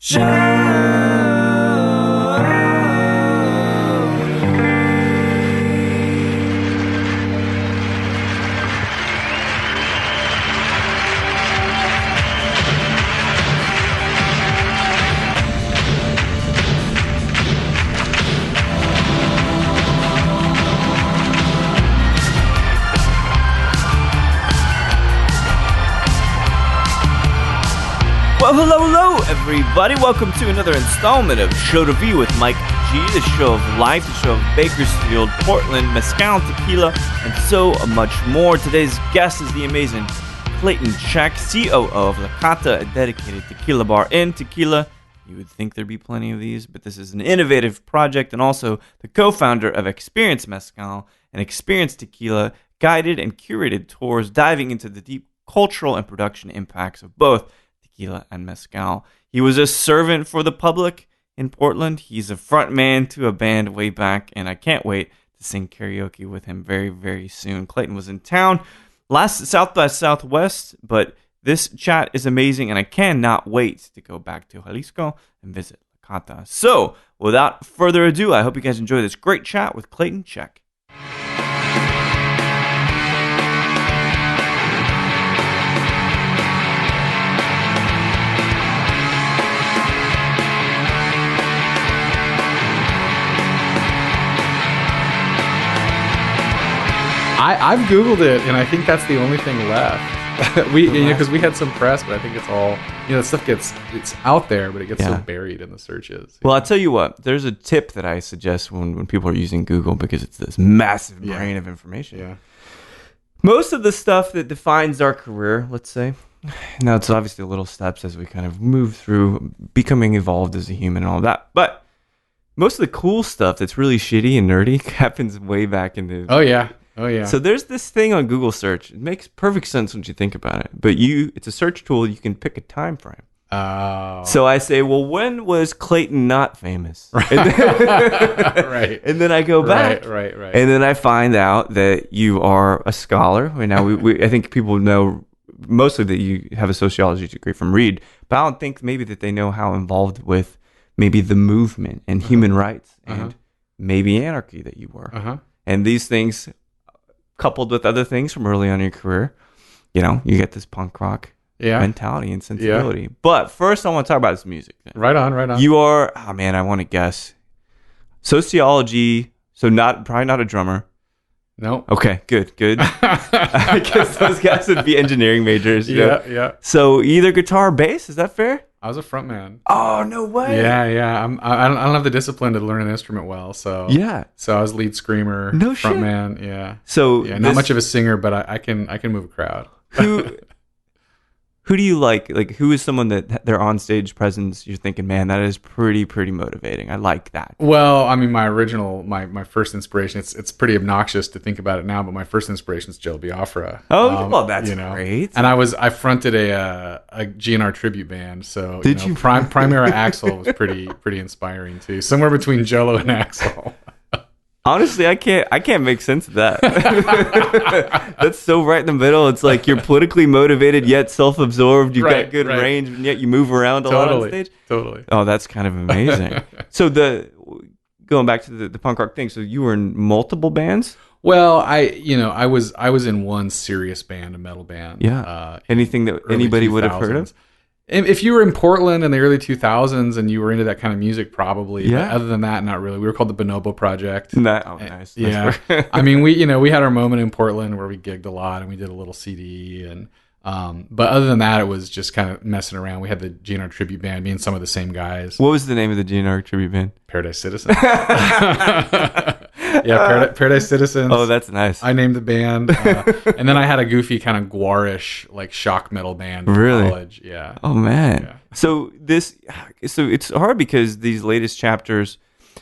Well, hello, everybody. Welcome to another installment of Show to View with Mike G, the show of life, the show of Bakersfield, Portland, Mezcal, Tequila, and so much more. Today's guest is the amazing Clayton Szczech, COO of the Cata, a dedicated tequila bar in Tequila. You would think there'd be plenty of these, but this is an innovative project, and also the co-founder of Experience Mezcal and Experience Tequila, guided and curated tours diving into the deep cultural and production impacts of both tequila and mezcal. He was a servant for the public in Portland. He's a front man to a band way back, and I can't wait to sing karaoke with him very, very soon. Clayton was in town last South by Southwest, but this chat is amazing, and I cannot wait to go back to Jalisco and visit Cata. So, without further ado, I hope you guys enjoy this great chat with Clayton Szczech. I've Googled it, and I think that's the only thing left. Because we had some press, but I think it's all, that stuff it's out there, but it gets so buried in the searches. Well, I'll tell you what, there's a tip that I suggest when people are using Google, because it's this massive brain of information. Yeah. Most of the stuff that defines our career, let's say, now it's obviously little steps as we kind of move through becoming evolved as a human and all that, but most of the cool stuff that's really shitty and nerdy happens way back in the... Oh, yeah. So there's this thing on Google search. It makes perfect sense when you think about it. But it's a search tool. You can pick a time frame. Oh. So I say, well, when was Clayton not famous? Right. And then, Right. And then I go back. Right. And then I find out that you are a scholar. Right now, I think people know mostly that you have a sociology degree from Reed. But I don't think maybe that they know how involved with maybe the movement and human rights and maybe anarchy that you were. And these things... coupled with other things from early on in your career, you get this punk rock mentality and sensibility. Yeah. But first, I want to talk about this music. Right on. You are, I want to guess, sociology, so probably not a drummer. No. Okay, good. I guess those guys would be engineering majors. Yeah. So either guitar or bass, is that fair? I was a front man. Oh, no way. Yeah. I don't have the discipline to learn an instrument well, so So I was lead screamer, no front shit. man. Yeah. So not much of a singer, but I can move a crowd. Who do you like? Like, who is someone that their on-stage presence, you're thinking, man, that is pretty motivating. I like that. Well, I mean, my first inspiration, it's pretty obnoxious to think about it now, but my first inspiration is Joe Biafra. Oh, well, that's great. And I fronted a GNR tribute band, so Primera Axel was pretty inspiring too. Somewhere between Jello and Axel. Honestly, I can't make sense of that. That's so right in the middle. It's like you're politically motivated yet self-absorbed. You've got good range, and yet you move around a lot on stage. Totally. Oh, that's kind of amazing. So going back to the punk rock thing. So you were in multiple bands? Well, I was in one serious band, a metal band. Yeah. Anything that anybody would have heard of? If you were in Portland in the early 2000s and you were into that kind of music, probably. Yeah. But other than that, not really. We were called the Bonobo Project. Nice. Yeah. I mean, we had our moment in Portland where we gigged a lot and we did a little CD and but other than that, it was just kind of messing around. We had the GNR tribute band, me and some of the same guys. What was the name of the GNR tribute band? Paradise Citizens. Paradise Citizens. Oh, that's nice. I named the band, and then I had a goofy kind of Gwarish like shock metal band in college. Yeah. Oh man. Yeah. So it's hard because these latest chapters,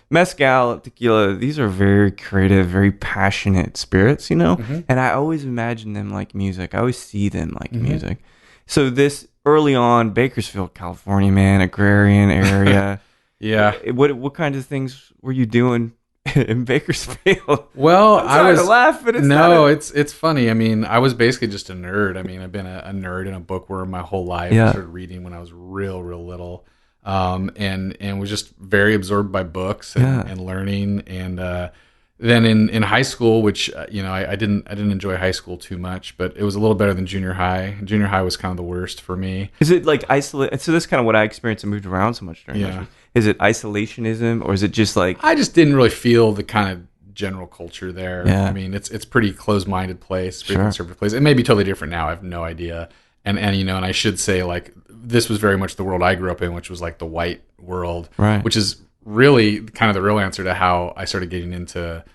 mezcal, tequila, these are very creative, very passionate spirits, Mm-hmm. And I always imagine them like music. I always see them like music. So this early on, Bakersfield, California, man, agrarian area. Yeah. What kinds of things were you doing in Bakersfield? Well, I was laugh, but it's funny. I mean, I was basically just a nerd. I mean, I've been a nerd and a bookworm my whole life. Yeah. I started reading when I was real little. and was just very absorbed by books and learning. And then in high school, which I didn't enjoy high school too much, but it was a little better than junior high. Junior high was kind of the worst for me. Is it like isolate? So that's kind of what I experienced and moved around so much during. Yeah. Is it isolationism, or is it just like I just didn't really feel the kind of general culture there. Yeah. I mean, it's pretty closed-minded place, pretty conservative place. It may be totally different now. I have no idea. And and I should say, like, this was very much the world I grew up in, which was like the white world, right? Which is really kind of the real answer to how I started getting into,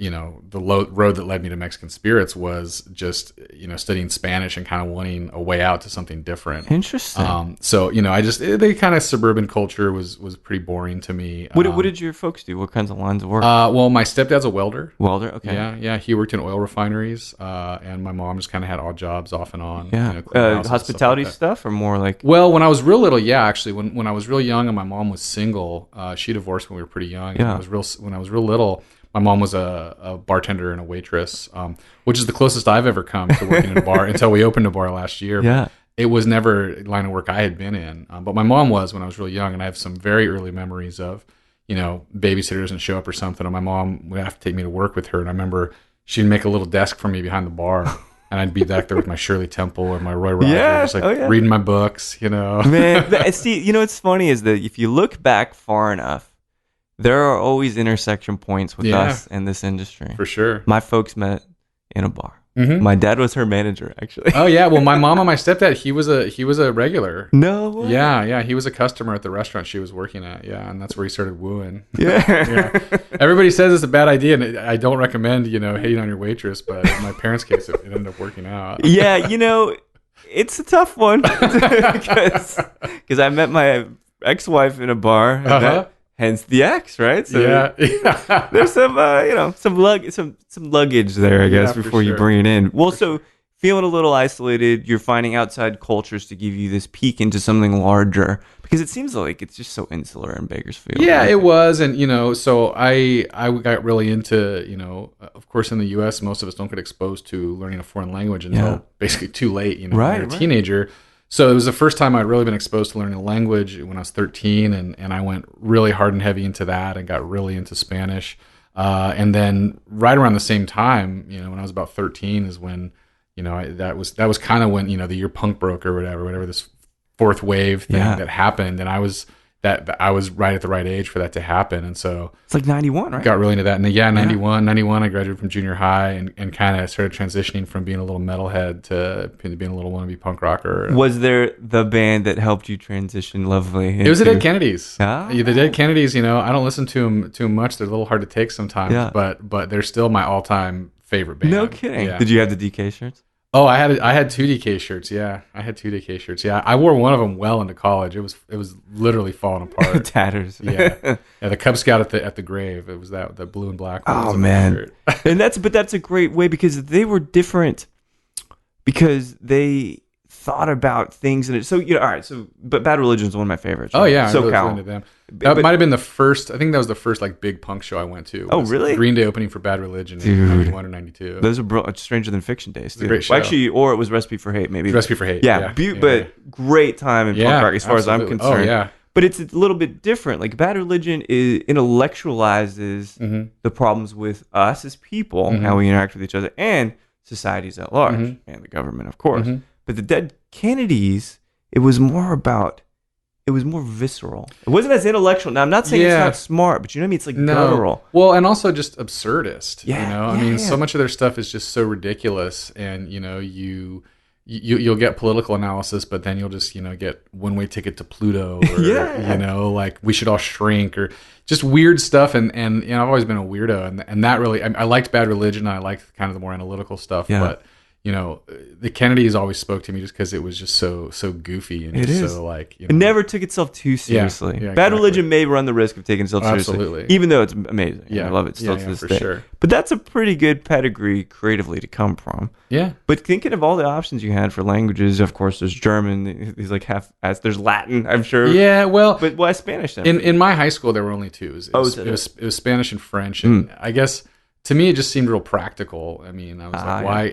the road that led me to Mexican spirits was just, studying Spanish and kind of wanting a way out to something different. Interesting. So, the kind of suburban culture was pretty boring to me. What did your folks do? What kinds of lines of work? Well, my stepdad's a welder. Welder, okay. Yeah. He worked in oil refineries, and my mom just kind of had odd jobs off and on. Yeah. Cleaning houses, Hospitality stuff like that. stuff, or more like? Well, when I was real little, yeah, actually, when I was real young and my mom was single, she divorced when we were pretty young. Yeah. When I was real little, my mom was a bartender and a waitress, which is the closest I've ever come to working in a bar until we opened a bar last year. Yeah. It was never a line of work I had been in. But my mom was when I was really young, and I have some very early memories of, babysitter doesn't show up or something, and my mom would have to take me to work with her. And I remember she'd make a little desk for me behind the bar, and I'd be back there with my Shirley Temple or my Roy Rogers, reading my books, Man, see, what's funny is that if you look back far enough, there are always intersection points with us in this industry. For sure. My folks met in a bar. Mm-hmm. My dad was her manager, actually. Oh yeah, well, my mom and my stepdad, he was a regular. No way. Yeah, he was a customer at the restaurant she was working at. Yeah, and that's where he started wooing. Yeah. Everybody says it's a bad idea, and I don't recommend hating on your waitress, but in my parents' case, it ended up working out. Yeah, it's a tough one because I met my ex-wife in a bar. And hence the X, right? So yeah. There's some luggage there, I guess, before you bring it in. Well, so feeling a little isolated, you're finding outside cultures to give you this peek into something larger, because it seems like it's just so insular in Bakersfield. Yeah, right? it was, and so I got really into of course in the U.S. most of us don't get exposed to learning a foreign language until basically too late. When you're a teenager. So it was the first time I'd really been exposed to learning a language when I was 13, and I went really hard and heavy into that and got really into Spanish. And then right around the same time, when I was about 13 is when, that was kind of when, the year punk broke or whatever this fourth wave thing that happened. And I was right at the right age for that to happen. And so it's like 91, right? Got really into that. And 91, I graduated from junior high and kind of started transitioning from being a little metalhead to being a little wannabe punk rocker. Was there the band that helped you transition lovely? It was the Dead Kennedys. The Dead Kennedys, I don't listen to them much. They're a little hard to take sometimes, but they're still my all-time favorite band. No kidding. Yeah. Did you have the DK shirts? Oh, I had two DK shirts. Yeah, I had two DK shirts. Yeah, I wore one of them well into college. It was literally falling apart. Tatters. Yeah. The Cub Scout at the grave. It was that the blue and black one. Oh man, and that's a great way, because they were different, because they thought about things and so all right. So, but Bad Religion is one of my favorites. Right? Oh yeah, SoCal. I really into them. That might have been the first. I think that was the first big punk show I went to. Oh really? Green Day opening for Bad Religion in 91 or 92. Those are Stranger Than Fiction days. Too. Great show. Well, actually, or it was Recipe for Hate, maybe. Recipe for Hate. Yeah, but great time in punk rock as far as I'm concerned. Oh yeah. But it's a little bit different. Like Bad Religion intellectualizes the problems with us as people, how we interact with each other, and societies at large, and the government, of course. But the Dead Kennedys, it was more visceral. It wasn't as intellectual. Now, I'm not saying it's not smart, but you know what I mean? It's like guttural. Well, and also just absurdist. Yeah, I mean, so much of their stuff is just so ridiculous, and you'll get political analysis, but then you'll just get one-way ticket to Pluto, or like we should all shrink, or just weird stuff. And I've always been a weirdo, and that really I liked Bad Religion. And I liked kind of the more analytical stuff, but. The Kennedys always spoke to me just because it was just so goofy and so like it never took itself too seriously. Bad Religion may run the risk of taking itself seriously, even though it's amazing. I love it still to this day. Sure. But that's a pretty good pedigree creatively to come from. Yeah. But thinking of all the options you had for languages, of course, there's German. He's like there's Latin, I'm sure. Yeah. Well, but why Spanish then? In my high school, there were only two. It was Spanish and French, and I guess. To me, it just seemed real practical. I mean, I was like, why?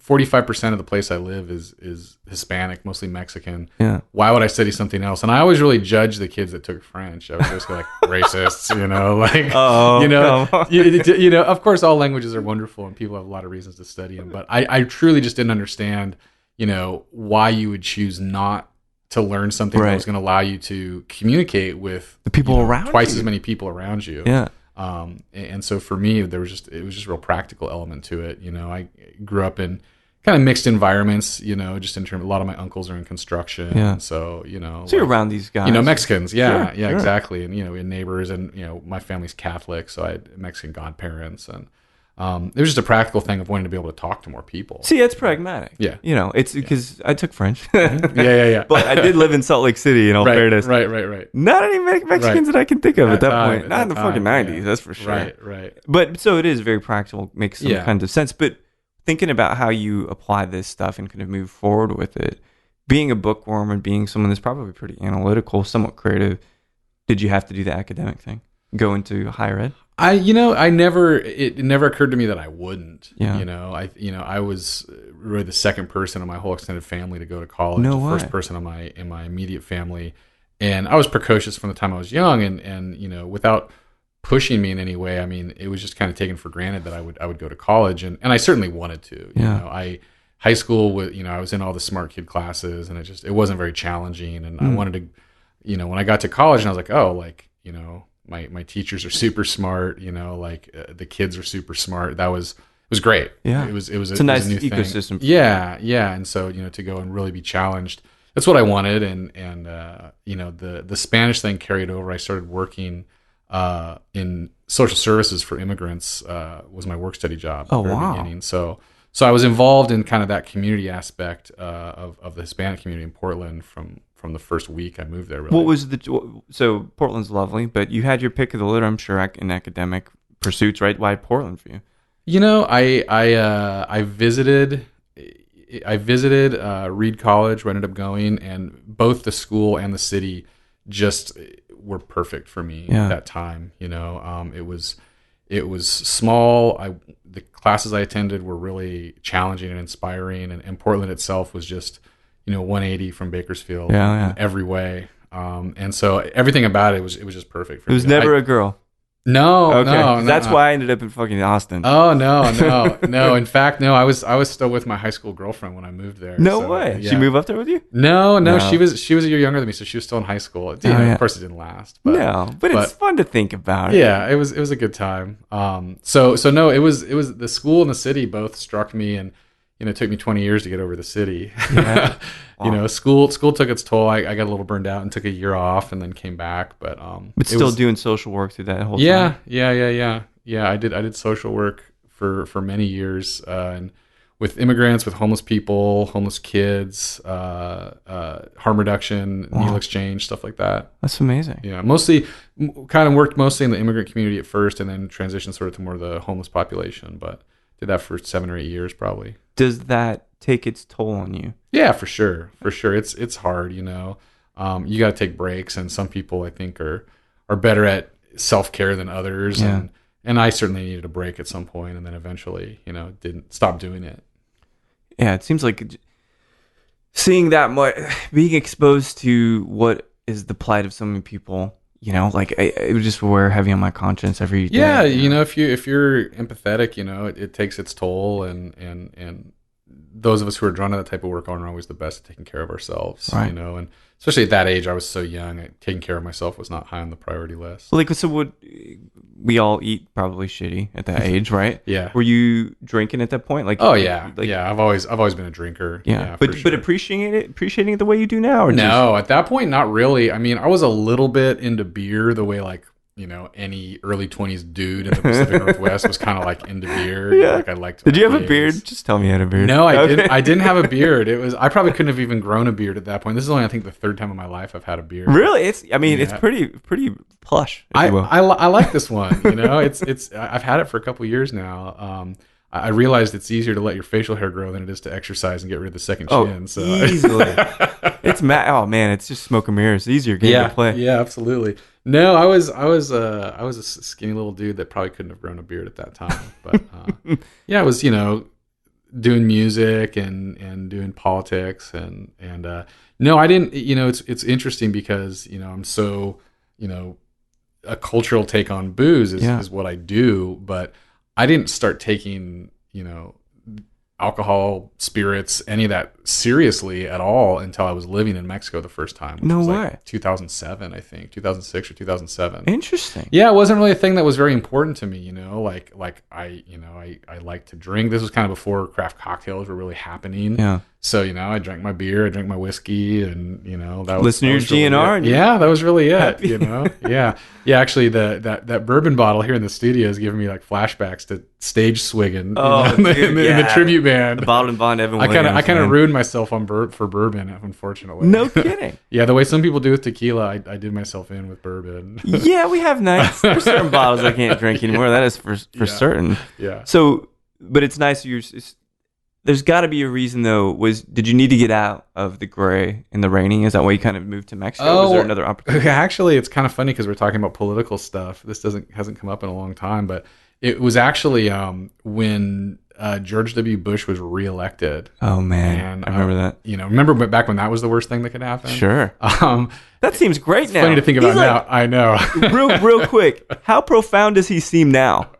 45% of the place I live is Hispanic, mostly Mexican. Yeah. Why would I study something else? And I always really judged the kids that took French. I was just like racists, of course all languages are wonderful and people have a lot of reasons to study them, but I truly just didn't understand, why you would choose not to learn something that was going to allow you to communicate with the people around twice you. as many people around you. Yeah. And so for me, it was just a real practical element to it. I grew up in kind of mixed environments, just in terms, a lot of my uncles are in construction. Yeah. So, so you're around these guys, Mexicans. Yeah. Sure. Exactly. And, we had neighbors and, my family's Catholic. So I had Mexican godparents and, it was just a practical thing of wanting to be able to talk to more people. See, it's pragmatic. Yeah. It's because I took French. Yeah. But I did live in Salt Lake City, in all fairness. Right. Not any Mexicans that I can think of at that point. Not in the fucking 90s, yeah. that's for sure. Right. But so it is very practical, makes some kind of sense. But thinking about how you apply this stuff and kind of move forward with it, being a bookworm and being someone that's probably pretty analytical, somewhat creative, did you have to do the academic thing? Go into higher ed? It never occurred to me that I wouldn't. Yeah. I was really the second person in my whole extended family to go to college. No the way. First person in my immediate family, and I was precocious from the time I was young, and without pushing me in any way. I mean, it was just kind of taken for granted that I would go to college, and I certainly wanted to. High school I was in all the smart kid classes, and it wasn't very challenging, and I wanted to, when I got to college, and I was like, my teachers are super smart, the kids are super smart. It was great. Yeah. It was a nice new ecosystem. Thing. Yeah. And so, to go and really be challenged, that's what I wanted. And the Spanish thing carried over. I started working in social services for immigrants, was my work study job. Oh, wow. Beginning. So I was involved in kind of that community aspect of the Hispanic community in Portland from the first week I moved there. Really. What was so Portland's lovely, but you had your pick of the litter, I'm sure, in academic pursuits, right? Why Portland for you? I visited Reed College, where I ended up going, and both the school and the city just were perfect for me at that time. It was small. The classes I attended were really challenging and inspiring, and Portland itself was just 180 from Bakersfield in every way. And so everything about it was just perfect for me. It was never a girl. No, okay. No. That's why I ended up in fucking Austin. Oh no. In fact, no. I was still with my high school girlfriend when I moved there. No way. Yeah. She moved up there with you? No. She was a year younger than me, so she was still in high school. Of course, it didn't last. But it's fun to think about. Yeah, it was a good time. So no, it was the school and the city both struck me, and it took me 20 years to get over the city. Yeah. Wow. School took its toll. I got a little burned out and took a year off and then came back. But still doing social work through that whole time. Yeah. I did social work for many years, and with immigrants, with homeless people, homeless kids, harm reduction, needle exchange, stuff like that. That's amazing. Yeah, mostly kind of worked mostly in the immigrant community at first, and then transitioned sort of to more of the homeless population. But did that for 7 or 8 years probably. Does that take its toll on you? Yeah, for sure. It's hard, you got to take breaks, and some people I think are better at self-care than others. Yeah. And I certainly needed a break at some point, and then eventually, didn't stop doing it. Yeah, it seems like seeing that much, being exposed to what is the plight of so many people, it would just wear heavy on my conscience every day. Yeah, if you're empathetic, it takes its toll, and those of us who are drawn to that type of work aren't always the best at taking care of ourselves, right. And especially at that age, I was so young, taking care of myself was not high on the priority list. So would we all eat probably shitty at that age, right? Yeah. Were you drinking at that point? Yeah. I've always been a drinker. Yeah. But appreciating it the way you do now? Or no, at that point, not really. I mean, I was a little bit into beer the way any early 20s dude in the Pacific Northwest was kind of into beer. Yeah. I liked. Did you have a beard? Just tell me you had a beard. No, I didn't. I didn't have a beard. I probably couldn't have even grown a beard at that point. This is only, I think, the third time in my life I've had a beard. Really? It's pretty plush. I like this one. I've had it for a couple years now. I realized it's easier to let your facial hair grow than it is to exercise and get rid of the second chin. So easily. Oh man, it's just smoke and mirrors. It's easier game to play. Yeah, absolutely. No, I was a skinny little dude that probably couldn't have grown a beard at that time. But it was doing music and doing politics and no, I didn't. It's interesting because I'm so a cultural take on booze is what I do, but I didn't start taking alcohol, spirits, any of that seriously at all until I was living in Mexico the first time. Which was like 2007, I think, 2006 or 2007. Interesting. Yeah, it wasn't really a thing that was very important to me. Like I like to drink. This was kind of before craft cocktails were really happening. Yeah. So I drank my beer, I drank my whiskey, and that was listen to your GNR. Really yeah, that was really it. Happy. Yeah. Actually, that bourbon bottle here in the studio is giving me like flashbacks to stage swigging. In the tribute band. The bottle and bond. Evan I Williams. kind of ruined myself for bourbon, unfortunately. No kidding. Yeah, the way some people do with tequila, I did myself in with bourbon. Yeah, we have nights. There's certain bottles I can't drink anymore. That is for certain. Yeah. So, but it's nice. There's got to be a reason, though. Did you need to get out of the gray and the raining? Is that why you kind of moved to Mexico? Was there another opportunity? Actually, it's kind of funny because we're talking about political stuff. This hasn't come up in a long time, but it was actually when George W. Bush was reelected. Oh man, I remember that. Remember back when that was the worst thing that could happen? Sure. That seems great now. Funny to think about now. I know. real quick, how profound does he seem now?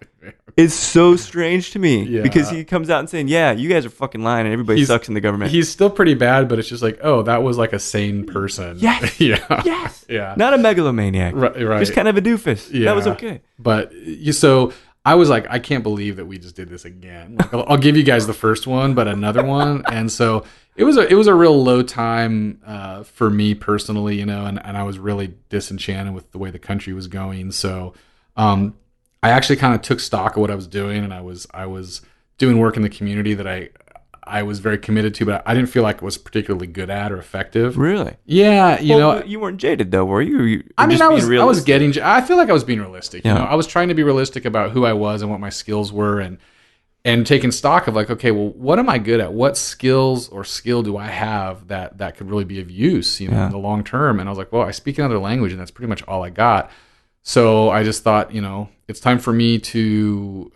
It's so strange to me because he comes out and saying, "Yeah, you guys are fucking lying, and everybody sucks in the government." He's still pretty bad, but it's just like, oh, that was like a sane person. Yes. Yes. Yeah. Not a megalomaniac. Right. Just kind of a doofus. Yeah. That was okay. But so I was like, I can't believe that we just did this again. Like, I'll give you guys the first one, but another one, and so it was a real low time for me personally, and I was really disenchanted with the way the country was going. So. I actually kind of took stock of what I was doing, and I was doing work in the community that I was very committed to, but I didn't feel like it was particularly good at or effective. Really? Yeah, you weren't jaded though, were you? I mean, I was getting. I feel like I was being realistic. Yeah. I was trying to be realistic about who I was and what my skills were, and taking stock of like, okay, well, what am I good at? What skills or skill do I have that could really be of use, in the long term? And I was like, well, I speak another language, and that's pretty much all I got. So I just thought, it's time for me to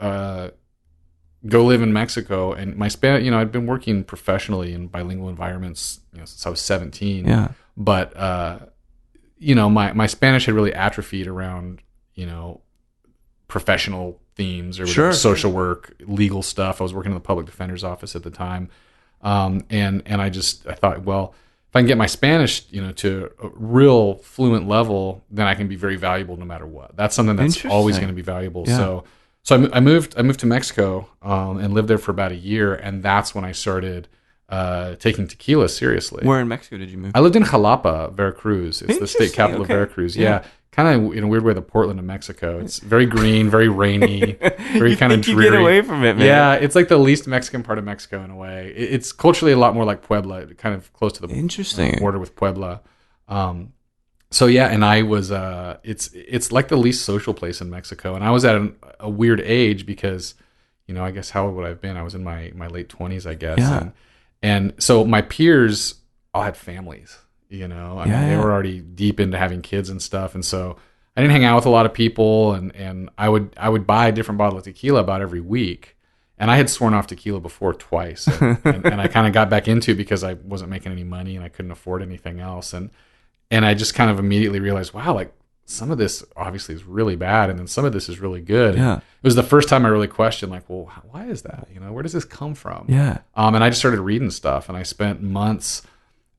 go live in Mexico. And my Spanish, I'd been working professionally in bilingual environments, since I was 17. Yeah. But my Spanish had really atrophied around, professional themes or social work, legal stuff. I was working in the public defender's office at the time, and I thought, well, if I can get my Spanish, to a real fluent level, then I can be very valuable no matter what. That's something that's always going to be valuable. Yeah. So I moved to Mexico and lived there for about a year, and that's when I started taking tequila seriously. Where in Mexico did you move? I lived in Jalapa, Veracruz. It's the state capital of Veracruz. Yeah. Kind of in a weird way, the Portland of Mexico. It's very green, very rainy, very kind of dreary. You get away from it, man. Yeah, it's like the least Mexican part of Mexico in a way. It's culturally a lot more like Puebla, kind of close to the border with Puebla. So yeah, and I was. It's like the least social place in Mexico, and I was at a weird age because, I guess how old would I have been? I was in my late 20s, I guess. Yeah. And so my peers all had families. They were already deep into having kids and stuff, and so I didn't hang out with a lot of people, and I would buy a different bottle of tequila about every week, and I had sworn off tequila before twice, and I kind of got back into it because I wasn't making any money and I couldn't afford anything else, and I just kind of immediately realized, wow, like some of this obviously is really bad, and then some of this is really good. Yeah. It was the first time I really questioned, like, well, why is that? Where does this come from? Yeah. And I just started reading stuff, and I spent months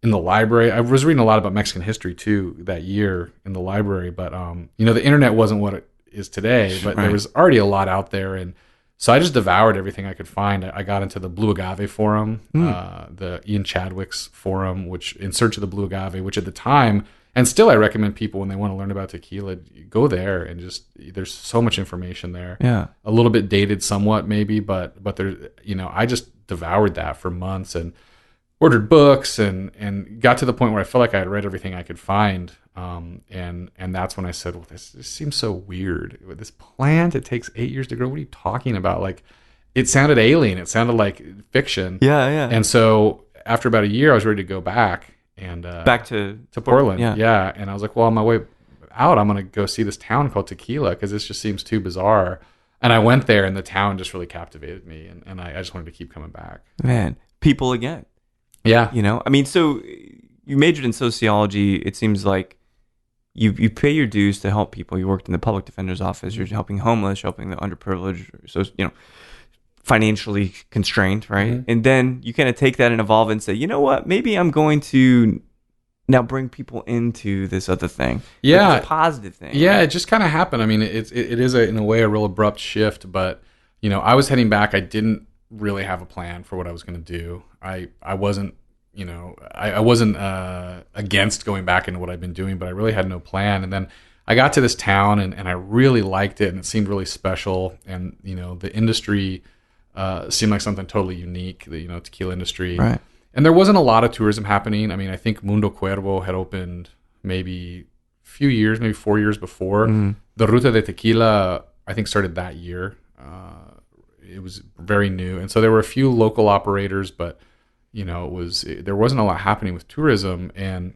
in the library. I was reading a lot about Mexican history too that year in the library, but the internet wasn't what it is today, but there was already a lot out there, and so I just devoured everything I could find. I got into the Blue Agave forum, the Ian Chadwick's forum, which In Search of the Blue Agave, which at the time, and still I recommend people when they want to learn about tequila, go there and just, there's so much information there. Yeah. A little bit dated somewhat maybe, but there, I just devoured that for months and ordered books and got to the point where I felt like I had read everything I could find. And that's when I said, well, this seems so weird. With this plant, it takes 8 years to grow. What are you talking about? Like, it sounded alien. It sounded like fiction. Yeah, yeah. And so after about a year, I was ready to go back and back to Portland. Yeah. Yeah. And I was like, well, on my way out, I'm going to go see this town called Tequila because this just seems too bizarre. And I went there, and the town just really captivated me, and I just wanted to keep coming back. Man, people again. Yeah. I mean, so you majored in sociology. It seems like you pay your dues to help people. You worked in the public defender's office. You're helping homeless, helping the underprivileged, so financially constrained, right? Mm-hmm. And then you kind of take that and evolve and say, you know what? Maybe I'm going to now bring people into this other thing. Yeah, it's a positive thing. Yeah, right? It just kind of happened. I mean, it is in a way a real abrupt shift. But I was heading back. I didn't really have a plan for what I was going to do. I wasn't I wasn't against going back into what I'd been doing, but I really had no plan. And then I got to this town, and I really liked it, and it seemed really special. And the industry seemed like something totally unique. The tequila industry, right? And there wasn't a lot of tourism happening. I mean, I think Mundo Cuervo had opened maybe a few years, maybe 4 years before. Mm. The Ruta de Tequila, I think, started that year. It was very new, and so there were a few local operators, but there wasn't a lot happening with tourism. And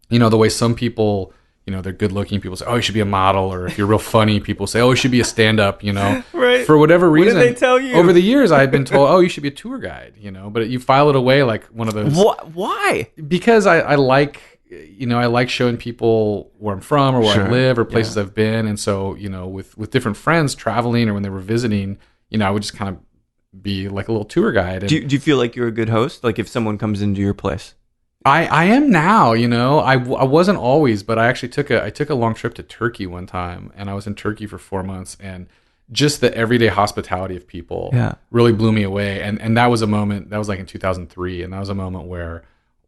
the way some people, they're good looking, people say, oh, you should be a model, or if you're real funny, people say, oh, you should be a stand-up, right. For whatever reason. What did they tell you? Over the years, I had been told, oh, you should be a tour guide, but you file it away like one of those. Why? Because I like, I like showing people where I'm from, or where I live, or places I've been. And so, with different friends traveling, or when they were visiting, I would just kind of be like a little tour guide. And do you feel like you're a good host? Like if someone comes into your place? I am now, I wasn't always, but I actually took a long trip to Turkey one time, and I was in Turkey for 4 months, and just the everyday hospitality of people really blew me away. And that was a moment, that was like in 2003, and that was a moment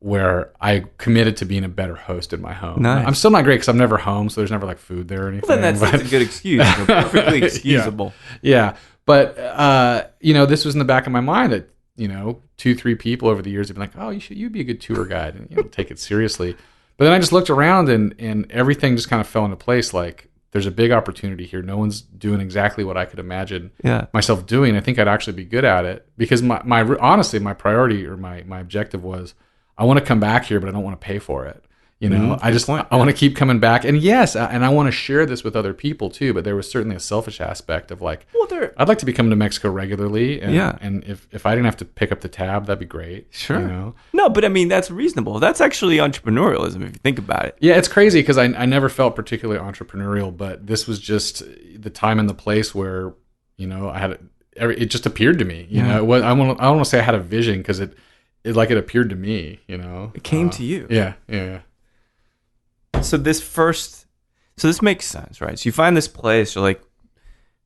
where I committed to being a better host in my home. Nice. I'm still not great because I'm never home, so there's never like food there or anything. Well, then that's a good excuse. Perfectly excusable. Yeah. But, this was in the back of my mind that, 2-3 people over the years have been like, oh, you'd be a good tour guide, and take it seriously. But then I just looked around, and everything just kind of fell into place. Like, there's a big opportunity here. No one's doing exactly what I could imagine myself doing. I think I'd actually be good at it, because honestly, my priority, or my objective was, I want to come back here, but I don't want to pay for it. I want to keep coming back. And yes, and I want to share this with other people too, but there was certainly a selfish aspect of like, I'd like to be coming to Mexico regularly. And if I didn't have to pick up the tab, that'd be great. Sure. No, but I mean, that's reasonable. That's actually entrepreneurialism if you think about it. Yeah, it's crazy because I never felt particularly entrepreneurial, but this was just the time and the place where, it just appeared to me. I don't want to say I had a vision, because it appeared to me, It came to you. Yeah. So this makes sense, right? So you find this place, you're like,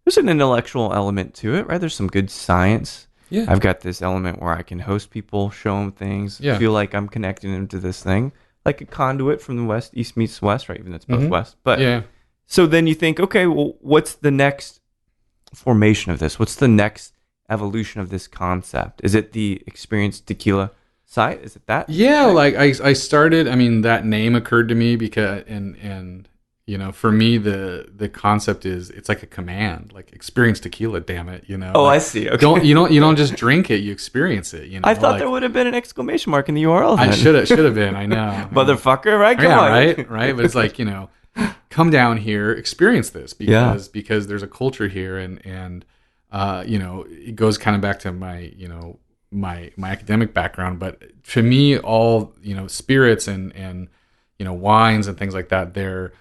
there's an intellectual element to it, right? There's some good science. Yeah. I've got this element where I can host people, show them things, feel like I'm connecting them to this thing, like a conduit from the West, East meets West, right? Even though it's both West. But so then you think, okay, well, what's the next formation of this? What's the next evolution of this concept? Is it the Experience Tequila site? Is it that? Yeah, like I started, that name occurred to me because, and for me, the concept is, it's like a command, like Experience Tequila, damn it, Oh, like, I see. Okay. You don't just drink it, you experience it, I thought there would have been an exclamation mark in the URL then. I should have been, I know. Motherfucker, right? Come on. Right? But it's like, come down here, experience this, because there's a culture here, and it goes kind of back to my, my academic background, but for me, all spirits and wines and things like that, they're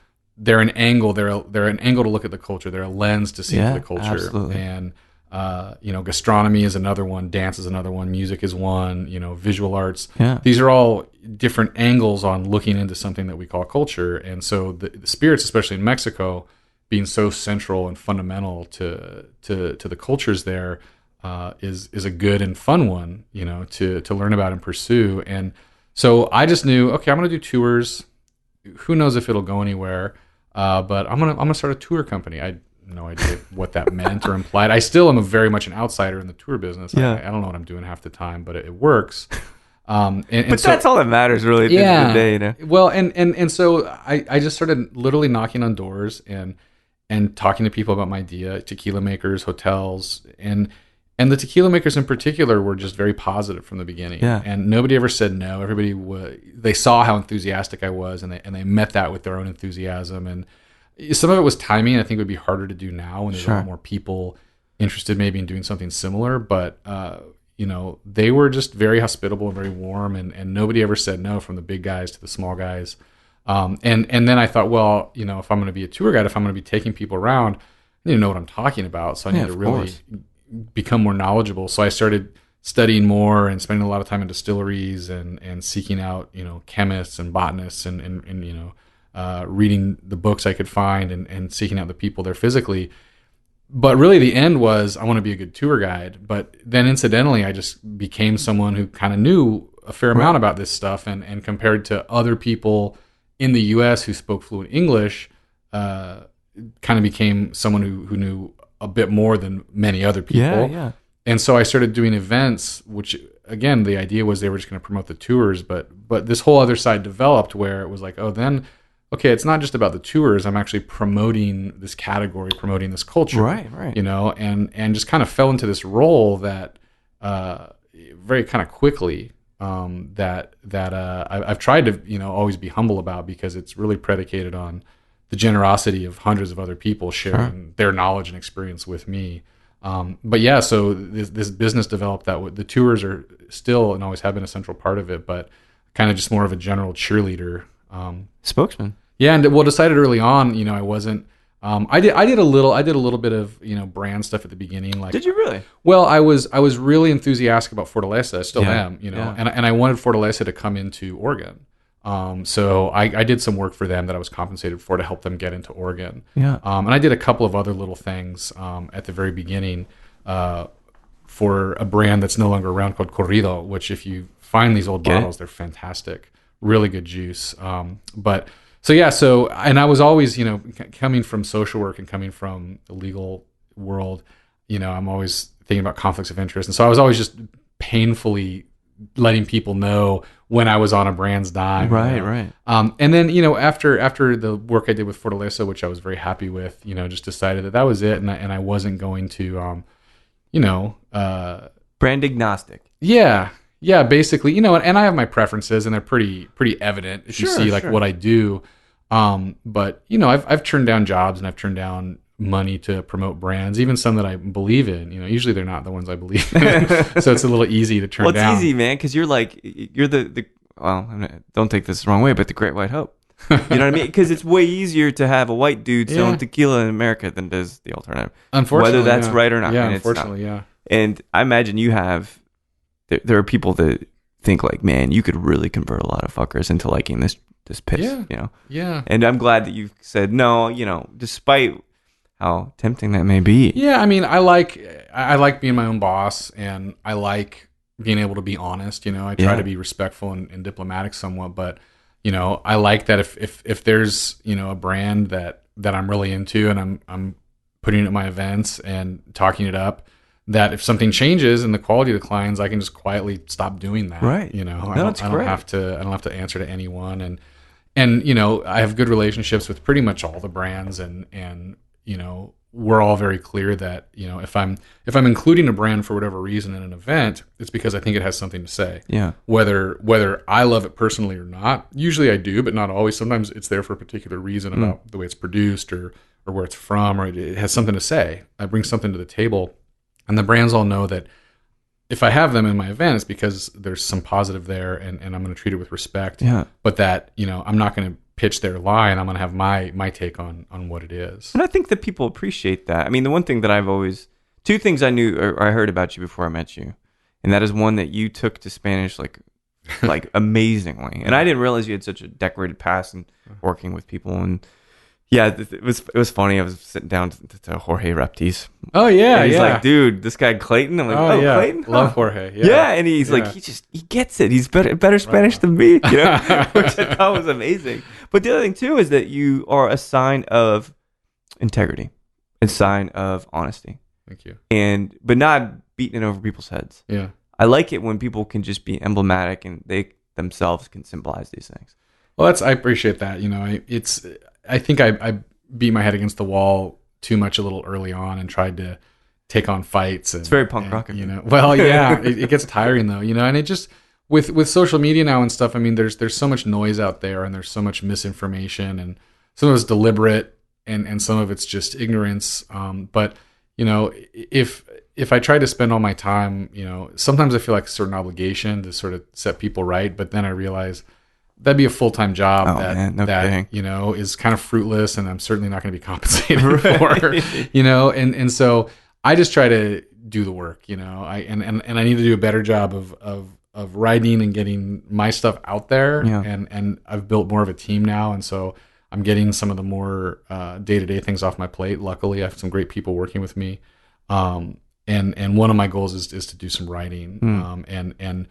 an angle. They're an angle to look at the culture. They're a lens to see into the culture. Absolutely. And gastronomy is another one. Dance is another one. Music is one. Visual arts. Yeah. These are all different angles on looking into something that we call culture. And so the spirits, especially in Mexico, being so central and fundamental to the cultures there. Is a good and fun one, to learn about and pursue. And so I just knew, okay, I'm going to do tours. Who knows if it'll go anywhere? But I'm gonna start a tour company. I had no idea what that meant or implied. I still am very much an outsider in the tour business. Yeah. I don't know what I'm doing half the time, but it works. But so, that's all that matters, really, at the end of the day, Well, and so I just started literally knocking on doors and talking to people about my idea, tequila makers, hotels, and the tequila makers in particular were just very positive from the beginning. Yeah. And nobody ever said no. Everybody they saw how enthusiastic I was, and they met that with their own enthusiasm. And some of it was timing. I think it would be harder to do now when there's a lot more people interested maybe in doing something similar, but they were just very hospitable and very warm, and nobody ever said no, from the big guys to the small guys. And then I thought, well, if I'm going to be a tour guide, if I'm going to be taking people around, I need to know what I'm talking about. So I need to really become more knowledgeable. So I started studying more and spending a lot of time in distilleries and seeking out, chemists and botanists and reading the books I could find and seeking out the people there physically. But really the end was, I want to be a good tour guide. But then incidentally, I just became someone who kind of knew a fair amount about this stuff, and compared to other people in the U.S. who spoke fluent English, kind of became someone who knew a bit more than many other people. Yeah. And so I started doing events, which again, the idea was they were just going to promote the tours, but this whole other side developed where it was like, okay, it's not just about the tours. I'm actually promoting this category, promoting this culture. Right. And just kind of fell into this role that very kind of quickly, that I've tried to, always be humble about, because it's really predicated on the generosity of hundreds of other people sharing their knowledge and experience with me. But yeah, so this business developed that the tours are still and always have been a central part of it, but kind of just more of a general cheerleader, spokesman. Yeah, and decided early on, I wasn't. I did a little bit of brand stuff at the beginning. Like, did you really? Well, I was really enthusiastic about Fortaleza. I still am, and I wanted Fortaleza to come into Oregon. So I did some work for them that I was compensated for to help them get into Oregon. Yeah. And I did a couple of other little things at the very beginning for a brand that's no longer around called Corrido, which if you find these old bottles, they're fantastic. Really good juice. And I was always, coming from social work and coming from the legal world, I'm always thinking about conflicts of interest. And so I was always just painfully letting people know when I was on a brand's dime. Right. And then, after the work I did with Fortaleza, which I was very happy with, just decided that was it. And I wasn't going to, brand agnostic. Yeah, basically, and I have my preferences, and they're pretty evident if you see what I do. But I've turned down jobs, and I've turned down money to promote brands, even some that I believe in. Usually they're not the ones I believe in, so it's a little easy to turn down. Well, it's easy, man, because you're the don't take this the wrong way, but the Great White Hope. You know what I mean? Because it's way easier to have a white dude selling tequila in America than it is the alternative. Unfortunately, whether that's right or not. Yeah, and unfortunately, yeah. And I imagine you have. There are people that think like, man, you could really convert a lot of fuckers into liking this piss. Yeah. And I'm glad that you said no. Despite how tempting that may be. Yeah, I mean, I like being my own boss, and I like being able to be honest. I try to be respectful and diplomatic somewhat, but I like that if there's a brand that I'm really into, and I'm putting it at my events and talking it up, that if something changes and the quality declines, I can just quietly stop doing that. Right. I don't have to answer to anyone, and I have good relationships with pretty much all the brands, and we're all very clear that if I'm including a brand for whatever reason in an event, it's because I think it has something to say. Yeah. Whether I love it personally or not, usually I do, but not always. Sometimes it's there for a particular reason about the way it's produced or where it's from, or it has something to say. I bring something to the table, and the brands all know that if I have them in my event, it's because there's some positive there, and I'm going to treat it with respect. Yeah. But that I'm not going to pitch their line. I'm going to have my take on what it is. And I think that people appreciate that. I mean, the one thing that two things I knew or I heard about you before I met you, and that is one, that you took to Spanish like amazingly. And I didn't realize you had such a decorated past and working with people. And yeah, it was funny. I was sitting down to Jorge Reptis. Oh yeah, and he's like, dude, this guy Clayton. I'm like, yeah. Clayton, love Jorge. Yeah, and he's like, he gets it. He's better Spanish than me, which I thought was amazing. But the other thing too is that you are a sign of integrity, a sign of honesty. Thank you. But not beating it over people's heads. Yeah, I like it when people can just be emblematic and they themselves can symbolize these things. Well, I appreciate that. I think I beat my head against the wall too much a little early on and tried to take on fights. It's very punk rock. Well, yeah, it gets tiring though, and it just with social media now and stuff. I mean, there's so much noise out there, and there's so much misinformation, and some of it's deliberate, and some of it's just ignorance. But if I try to spend all my time, sometimes I feel like a certain obligation to sort of set people right, but then I realize that'd be a full-time job is kind of fruitless, and I'm certainly not going to be compensated for, and so I just try to do the work, I need to do a better job of writing and getting my stuff out there. And I've built more of a team now. And so I'm getting some of the more day-to-day things off my plate. Luckily, I have some great people working with me. And one of my goals is to do some writing. And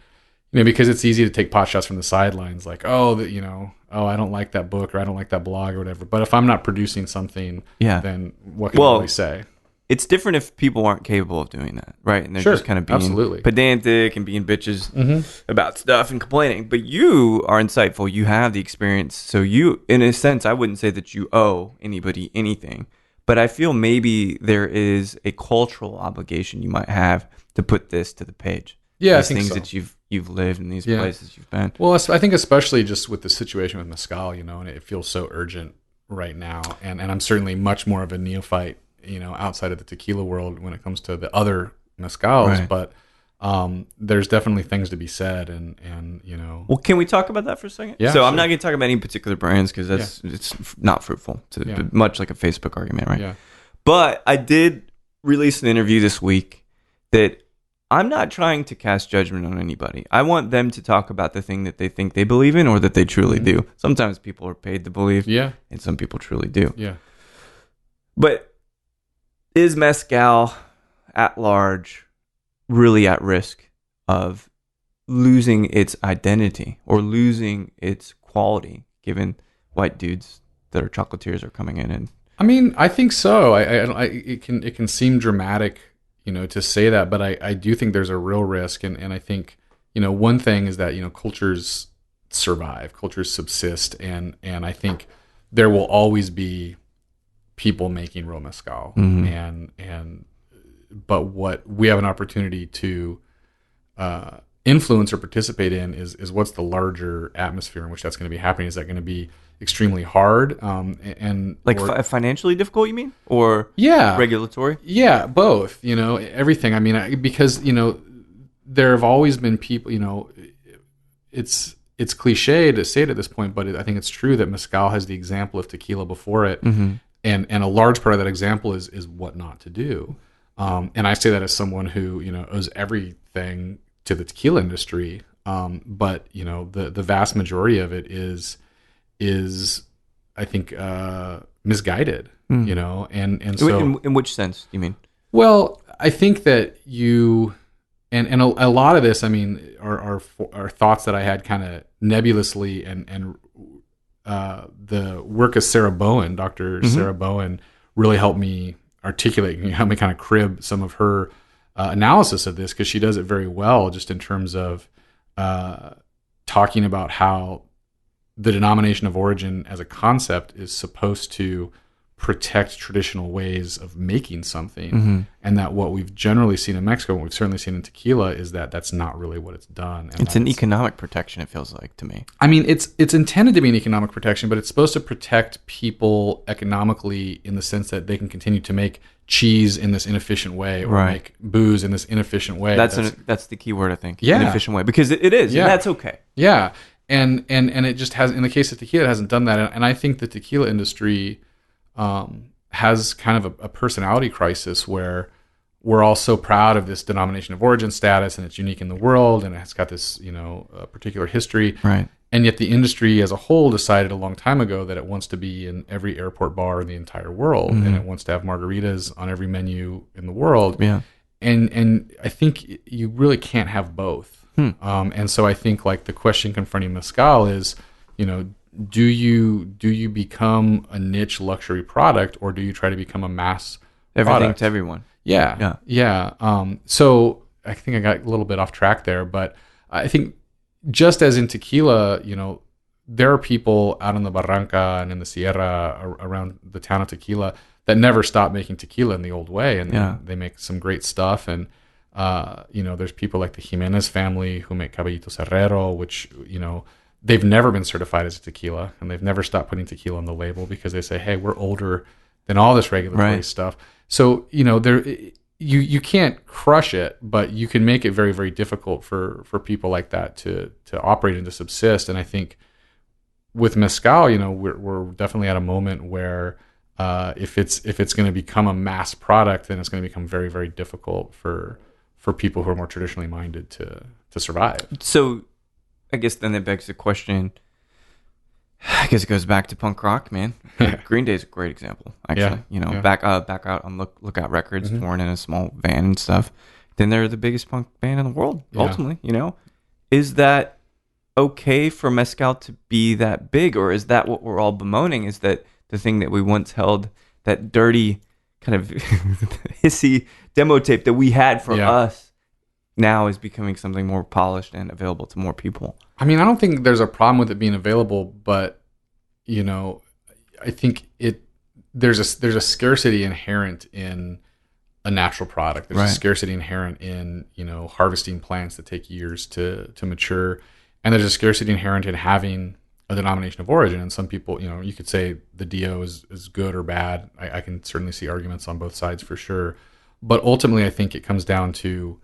because it's easy to take pot shots from the sidelines, like, I don't like that book, or I don't like that blog, or whatever. But if I'm not producing something, then what can I really say? It's different if people aren't capable of doing that, right? And they're just kind of being pedantic and being bitches about stuff and complaining. But you are insightful. You have the experience. So you, in a sense, I wouldn't say that you owe anybody anything. But I feel maybe there is a cultural obligation you might have to put this to the page. Yeah, these I think things so. That you've lived in these places you've been. Well, I think especially just with the situation with Mezcal, and it feels so urgent right now. And I'm certainly much more of a neophyte, outside of the tequila world when it comes to the other mezcals, but there's definitely things to be said, and Well, can we talk about that for a second? Yeah. So I'm not going to talk about any particular brands because it's not fruitful, much like a Facebook argument, right? Yeah. But I did release an interview this week that I'm not trying to cast judgment on anybody. I want them to talk about the thing that they think they believe in or that they truly do. Sometimes people are paid to believe, and some people truly do. Yeah. But is mezcal at large really at risk of losing its identity or losing its quality, given white dudes that are chocolatiers are coming in? And I mean, I think so. It can seem dramatic, to say that, but I do think there's a real risk, and I think one thing is that cultures survive, cultures subsist, and I think there will always be people making real mezcal, but what we have an opportunity to influence or participate in is what's the larger atmosphere in which that's going to be happening. Is that going to be extremely hard, and financially difficult, you mean, or regulatory? Yeah, both. Everything. I mean, because there have always been people. It's cliche to say it at this point, but I think it's true that mezcal has the example of tequila before it. And a large part of that example is what not to do. And I say that as someone who, owes everything to the tequila industry. But, the vast majority of it is I think, misguided, and so. In which sense, you mean? Well, I think that and a lot of this, I mean, are thoughts that I had kind of nebulously, and the work of Sarah Bowen, Dr. Sarah Bowen, really helped me articulate, helped me kind of crib some of her analysis of this, because she does it very well, just in terms of talking about how the denomination of origin as a concept is supposed to protect traditional ways of making something, and that what we've generally seen in Mexico, what we've certainly seen in tequila, is that that's not really what it's done. And it's an economic protection, it feels like to me. I mean, it's intended to be an economic protection, but it's supposed to protect people economically in the sense that they can continue to make cheese in this inefficient way, or make booze in this inefficient way. That's the key word, I think. Inefficient way, because it is, and that's okay. Yeah, and it just has, in the case of tequila, it hasn't done that, and I think the tequila industry has kind of a personality crisis, where we're all so proud of this denomination of origin status, and it's unique in the world, and it's got this, particular history. Right. And yet the industry as a whole decided a long time ago that it wants to be in every airport bar in the entire world, and it wants to have margaritas on every menu in the world. Yeah. And I think you really can't have both. And so I think, like, the question confronting mezcal is, do you become a niche luxury product, or do you try to become a mass everything product? To everyone? Yeah. So I think I got a little bit off track there, but I think just as in tequila, there are people out in the Barranca and in the Sierra around the town of Tequila that never stop making tequila in the old way, and they make some great stuff. And there's people like the Jimenez family who make Caballitos Herrero, which they've never been certified as a tequila, and they've never stopped putting tequila on the label, because they say, hey, we're older than all this regulatory stuff. So, there you can't crush it, but you can make it very, very difficult for people like that to operate and to subsist. And I think with mezcal, we're definitely at a moment where if it's going to become a mass product, then it's going to become very, very difficult for people who are more traditionally minded to survive. So I guess then that begs the question. I guess it goes back to punk rock, man. Green Day is a great example, actually. Back out on Lookout Records, touring in a small van and stuff. Then they're the biggest punk band in the world, ultimately, Is that okay for mezcal to be that big, or is that what we're all bemoaning? Is that the thing that we once held, that dirty kind of hissy demo tape that we had for us, now is becoming something more polished and available to more people? I mean, I don't think there's a problem with it being available, but I think there's a scarcity inherent in a natural product. There's a scarcity inherent in harvesting plants that take years to mature, and there's a scarcity inherent in having a denomination of origin. And some people, you could say the DO is good or bad. I can certainly see arguments on both sides for sure, but ultimately, I think it comes down to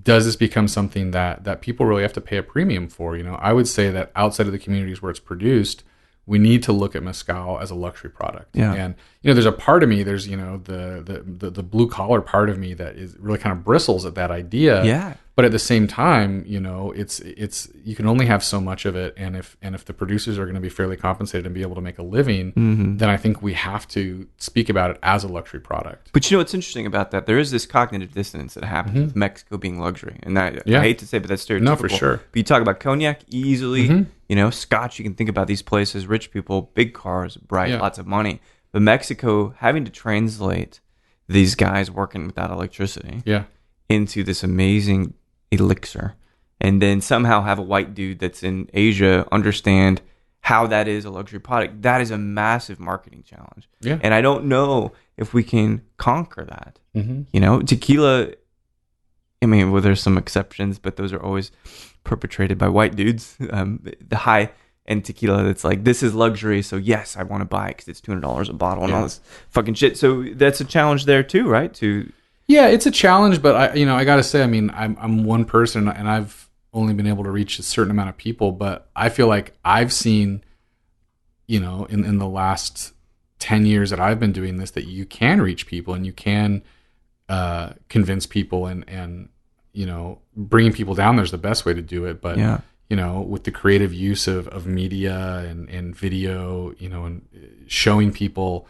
does this become something that people really have to pay a premium for? I would say that outside of the communities where it's produced, we need to look at mezcal as a luxury product. Yeah. And there's a part of me, there's the blue collar part of me that is really kind of bristles at that idea. Yeah. But at the same time, it's you can only have so much of it, and if the producers are going to be fairly compensated and be able to make a living, then I think we have to speak about it as a luxury product. But what's interesting about that? There is this cognitive dissonance that happens with Mexico being luxury, and I hate to say, but that's stereotypical. No, for sure. But you talk about cognac easily, Scotch. You can think about these places, rich people, big cars, bright, lots of money. But Mexico having to translate these guys working without electricity, into this amazing elixir, and then somehow have a white dude that's in Asia understand how that is a luxury product. That is a massive marketing challenge. Yeah. And I don't know if we can conquer that. Tequila, I mean, well, there's some exceptions, but those are always perpetrated by white dudes. The high-end tequila that's like, this is luxury, so yes, I want to buy it because it's $200 a bottle and all this fucking shit. So that's a challenge there too, right? Yeah, it's a challenge, but I got to say, I mean, I'm one person, and I've only been able to reach a certain amount of people, but I feel like I've seen, in the last 10 years that I've been doing this, that you can reach people and you can convince people, and bringing people down there's the best way to do it. But with the creative use of media and video, and showing people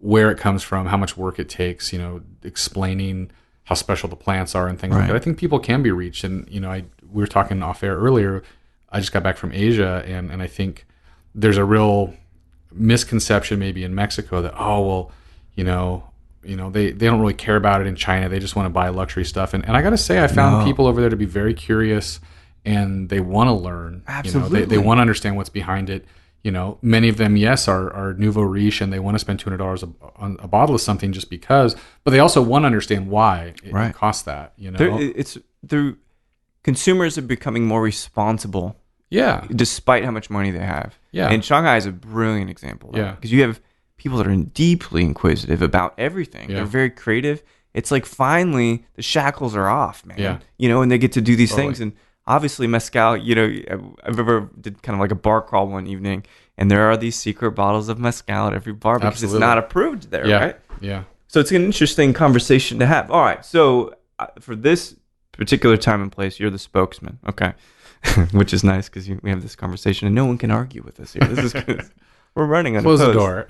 where it comes from, how much work it takes, explaining how special the plants are and things like that. I think people can be reached. And, we were talking off air earlier. I just got back from Asia, and I think there's a real misconception maybe in Mexico that, they don't really care about it in China. They just want to buy luxury stuff. And I got to say, I found people over there to be very curious, and they want to learn. Absolutely. They want to understand what's behind it. Many of them, are nouveau riche, and they want to spend $200 on a bottle of something just because, but they also want to understand why it costs that. The consumers are becoming more responsible. Yeah. Despite how much money they have. Yeah. And Shanghai is a brilliant example. Because you have people that are deeply inquisitive about everything. They're very creative. It's like finally the shackles are off, man. Yeah. And they get to do these things. And obviously mezcal, I've ever did kind of like a bar crawl one evening, and there are these secret bottles of mezcal at every bar because it's not approved there, right? Yeah. So it's an interesting conversation to have. All right. So for this particular time and place, you're the spokesman. Okay. Which is nice because we have this conversation and no one can argue with us here. This is good. We're running on Close the door.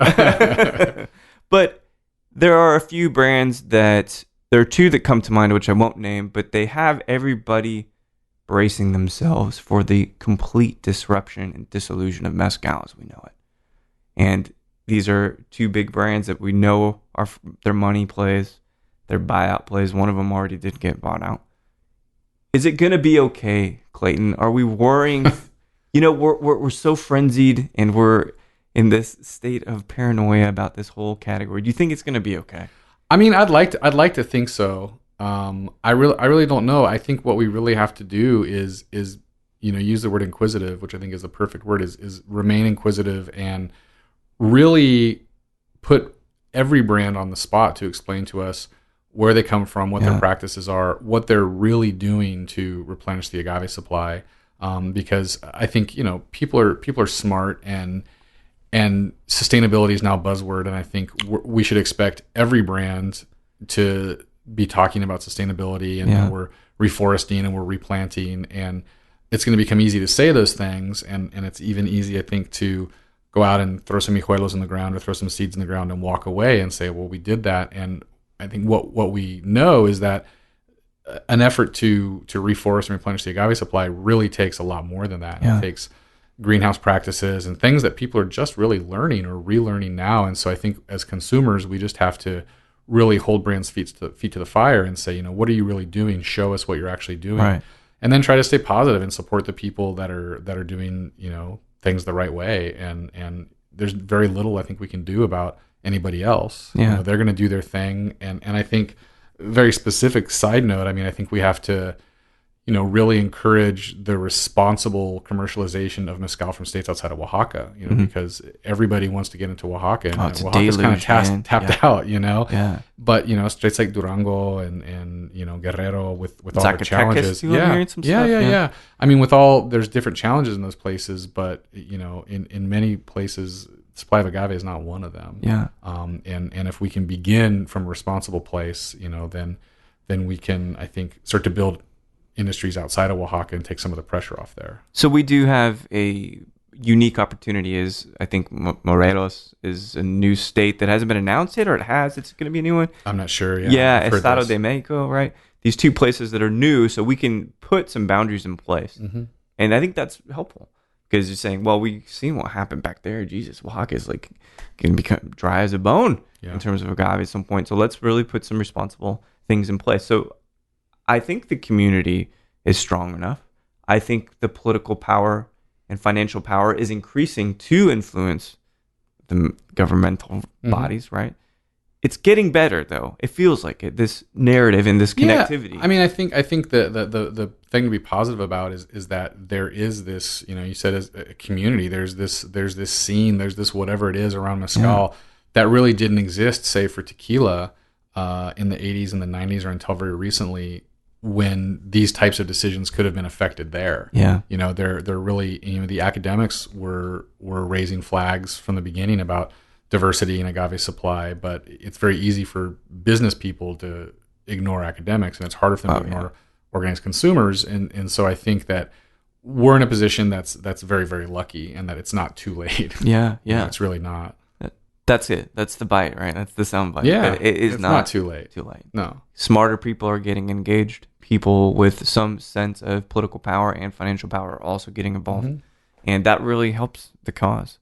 But there are a few brands there are two that come to mind, which I won't name, but they have everybody bracing themselves for the complete disruption and dissolution of mezcal as we know it. And these are two big brands that we know their money plays, their buyout plays. One of them already did get bought out. Is it going to be okay, Clayton? Are we worrying? We're so frenzied, and we're in this state of paranoia about this whole category. Do you think it's going to be okay? I mean, I'd like to think so. I really don't know. I think what we really have to do is use the word inquisitive, which I think is the perfect word. Is remain inquisitive and really put every brand on the spot to explain to us where they come from, what their practices are, what they're really doing to replenish the agave supply. Because I think, people are smart, and sustainability is now a buzzword. And I think we should expect every brand to be talking about sustainability, and we're reforesting and we're replanting, and it's going to become easy to say those things. And it's even easy, I think, to go out and throw some hijuelos in the ground or throw some seeds in the ground and walk away and say, well, we did that. And I think what we know is that an effort to reforest and replenish the agave supply really takes a lot more than that. It takes greenhouse practices and things that people are just really learning or relearning now. And so I think as consumers, we just have to really hold brands' feet to the fire and say, what are you really doing? Show us what you're actually doing, right. And then try to stay positive and support the people that are doing things the right way. And there's very little I think we can do about anybody else. They're going to do their thing, and I think, very specific side note, I think we have to really encourage the responsible commercialization of mezcal from states outside of Oaxaca, because everybody wants to get into Oaxaca, and Oaxaca's kind of tapped out, but states like Durango and Guerrero with all the challenges, there's different challenges in those places, but in many places supply of agave is not one of them. And if we can begin from a responsible place, then we can, I think, start to build industries outside of Oaxaca and take some of the pressure off there. So we do have a unique opportunity. Is I think Morelos is a new state that hasn't been announced yet, or it has. It's going to be a new one. I'm not sure. Estado de Mexico, right? These two places that are new, so we can put some boundaries in place, and I think that's helpful. Because you're saying, well, we've seen what happened back there. Jesus, Oaxaca is going to become dry as a bone in terms of agave at some point. So let's really put some responsible things in place. So I think the community is strong enough. I think the political power and financial power is increasing to influence the governmental bodies, right? It's getting better, though. It feels like it. This narrative and this connectivity. I think the thing to be positive about is that there is this. You said as a community, there's this scene, there's this whatever it is around mezcal that really didn't exist, say for tequila, in the 80s and the 90s, or until very recently, when these types of decisions could have been affected there. They're really, the academics were raising flags from the beginning about diversity in agave supply, but it's very easy for business people to ignore academics, and it's harder for them to ignore organized consumers. And so I think that we're in a position that's very, very lucky, and that it's not too late. It's really not. That's it. That's the bite, right? That's the sound bite. It is not too late. No. Smarter people are getting engaged. People with some sense of political power and financial power are also getting involved. And that really helps the cause.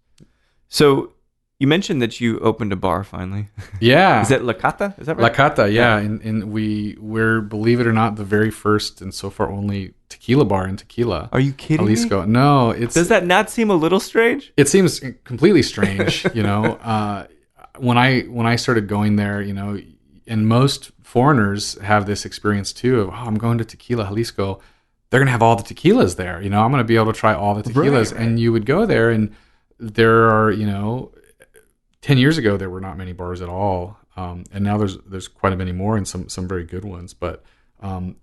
So you mentioned that you opened a bar finally. Yeah. Is it La Cata? Is that right? La Cata, yeah. And we're, believe it or not, the very first and so far only tequila bar in Tequila. Are you kidding Jalisco. me? No. Does that not seem a little strange? It seems completely strange, when I started going there, and most foreigners have this experience too of, I'm going to Tequila, Jalisco. They're going to have all the tequilas there. I'm going to be able to try all the tequilas. Right. And you would go there, and there are, 10 years ago, there were not many bars at all. And now there's quite a many more, and some very good ones. But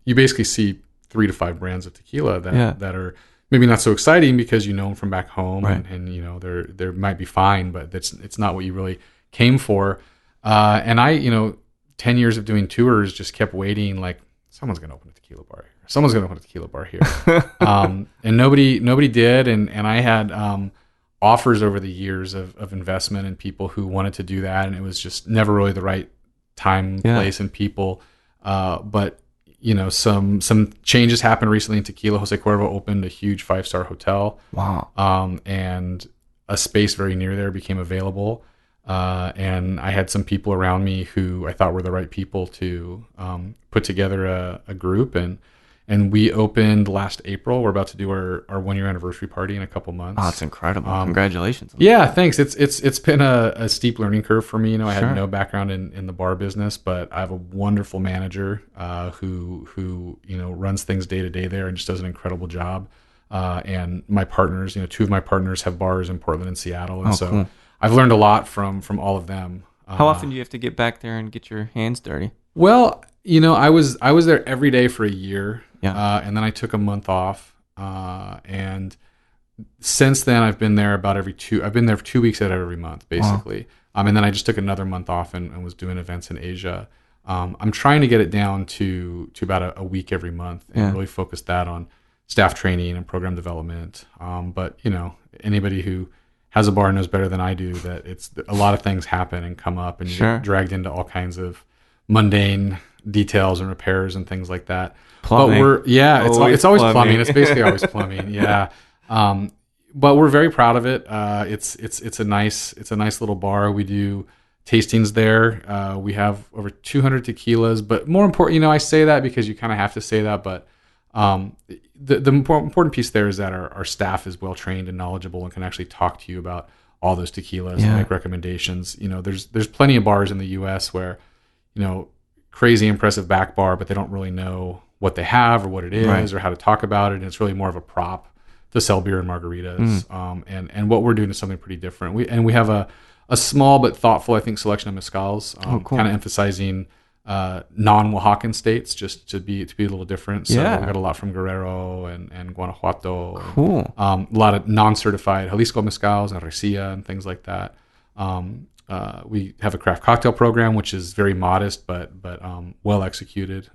you basically see 3 to 5 brands of tequila that are maybe not so exciting because you know them from back home, right. and they might be fine, but it's not what you really came for. And I, 10 years of doing tours, just kept waiting, like, someone's going to open a tequila bar here. Someone's going to open a tequila bar here. And nobody did. And I had offers over the years of investment and people who wanted to do that, and it was just never really the right time, place, and people. But some changes happened recently in Tequila. Jose Cuervo opened a huge 5-star hotel. Wow. And a space very near there became available. And I had some people around me who I thought were the right people to put together a group, and we opened last April. We're about to do our 1-year anniversary party in a couple months. Oh, that's incredible! Congratulations. Yeah, thanks. It's been a steep learning curve for me. I had no background in the bar business, but I have a wonderful manager who runs things day to day there and just does an incredible job. And my partners, 2 of my partners have bars in Portland and Seattle, and cool. I've learned a lot from all of them. How often do you have to get back there and get your hands dirty? Well, I was there every day for a year. Yeah. And then I took a month off. And since then I've been there I've been there for 2 weeks out of every month, basically. And then I just took another month off and was doing events in Asia. I'm trying to get it down to about a week every month and really focus that on staff training and program development. But anybody who has a bar knows better than I do that it's a lot of things happen and come up, and you get dragged into all kinds of mundane details and repairs and things like that. Plumbing. But it's always plumbing. It's basically always plumbing. Yeah. But we're very proud of it. It's a nice little bar. We do tastings there. We have over 200 tequilas, but more important, I say that because you kind of have to say that, but the important piece there is that our staff is well trained and knowledgeable and can actually talk to you about all those tequilas and make recommendations. There's plenty of bars in the U.S. where, crazy impressive back bar, but they don't really know what they have or what it is or how to talk about it. And it's really more of a prop to sell beer and margaritas. And what we're doing is something pretty different. We have a small but thoughtful, I think, selection of mezcals, cool. kind of emphasizing non-Oaxacan states, just to be a little different. So we got a lot from Guerrero and Guanajuato. Cool. A lot of non-certified Jalisco mezcals and Recia and things like that. We have a craft cocktail program, which is very modest but well executed.